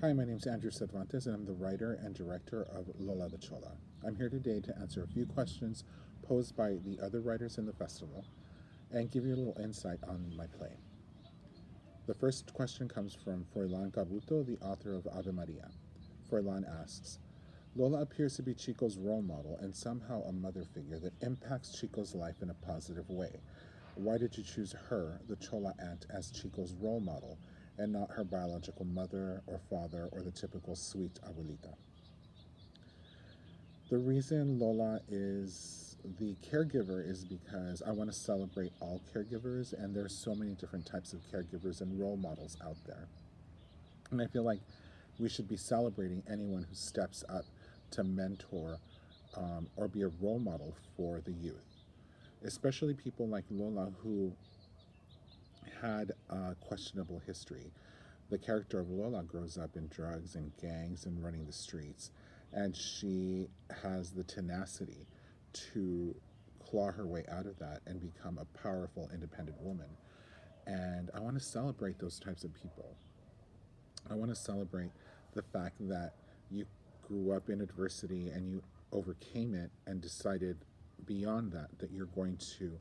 Hi, my name is Lara Cervantes, and I'm the writer and director of Lola the Chola. I'm here today to answer a few questions posed by the other writers in the festival and give you a little insight on my play. The first question comes from Froilan Cabuto, the author of Ave Maria. Froilan asks, Lola appears to be Chico's role model and somehow a mother figure that impacts Chico's life in a positive way. Why did you choose her, the Chola aunt, as Chico's role model and not her biological mother or father or the typical sweet abuelita? The reason Lola is the caregiver is because I want to celebrate all caregivers, and there's so many different types of caregivers and role models out there. And I feel like we should be celebrating anyone who steps up to mentor or be a role model for the youth, especially people like Lola who had a questionable history. The character of Lola grows up in drugs and gangs and running the streets, and she has the tenacity to claw her way out of that and become a powerful, independent woman. And I want to celebrate those types of people. I want to celebrate the fact that you grew up in adversity and you overcame it and decided beyond that you're going to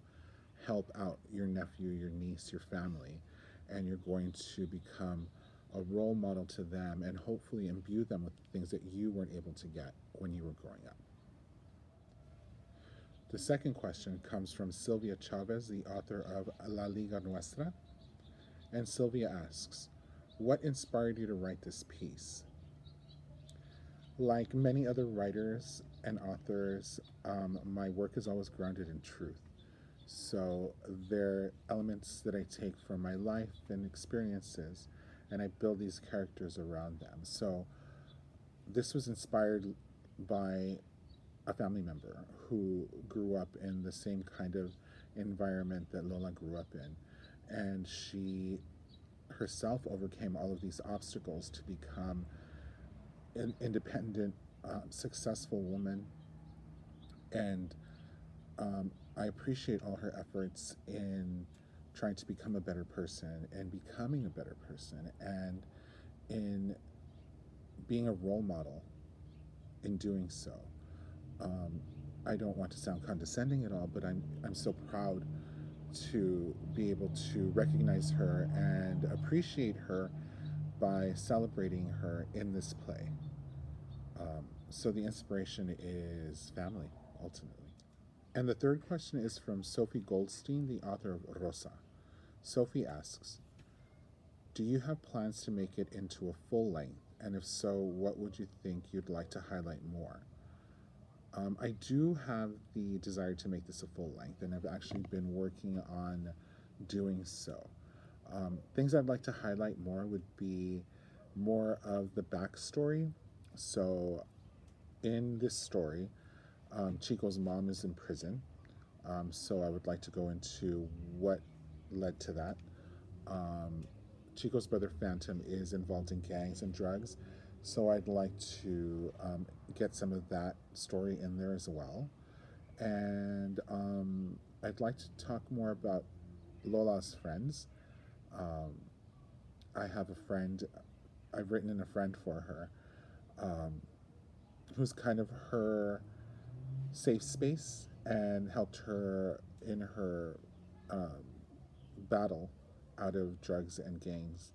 help out your nephew, your niece, your family, and you're going to become a role model to them and hopefully imbue them with things that you weren't able to get when you were growing up. The second question comes from Sylvia Chavez, the author of La Liga Nuestra. And Sylvia asks, what inspired you to write this piece? Like many other writers and authors, my work is always grounded in truth. So there are elements that I take from my life and experiences, and I build these characters around them. So this was inspired by a family member who grew up in the same kind of environment that Lola grew up in. And she herself overcame all of these obstacles to become an independent, successful woman. And I appreciate all her efforts in trying to become a better person and becoming a better person and in being a role model in doing so. I don't want to sound condescending at all, but I'm so proud to be able to recognize her and appreciate her by celebrating her in this play. So the inspiration is family, ultimately. And the third question is from Sophie Goldstein, the author of Rosa. Sophie asks, do you have plans to make it into a full length? And if so, what would you think you'd like to highlight more? I do have the desire to make this a full length, and I've actually been working on doing so. Things I'd like to highlight more would be more of the backstory. So in this story, Chico's mom is in prison, so I would like to go into what led to that. Chico's brother Phantom is involved in gangs and drugs, so I'd like to get some of that story in there as well. And I'd like to talk more about Lola's friends. I have a friend, I've written in a friend for her, who's kind of her safe space and helped her in her battle out of drugs and gangs.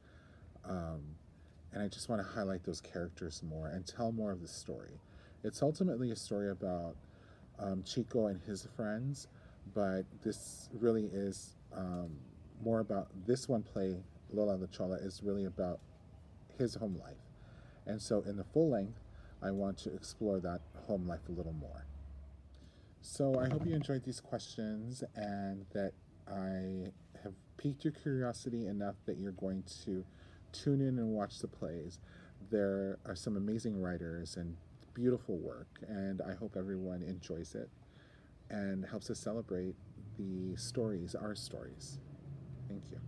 And I just want to highlight those characters more and tell more of the story. It's ultimately a story about Chico and his friends, but this really is more about this one play, Lola the Chola, is really about his home life. And so in the full length, I want to explore that home life a little more. So I hope you enjoyed these questions and that I have piqued your curiosity enough that you're going to tune in and watch the plays. There are some amazing writers and beautiful work, and I hope everyone enjoys it and helps us celebrate the stories, our stories. Thank you.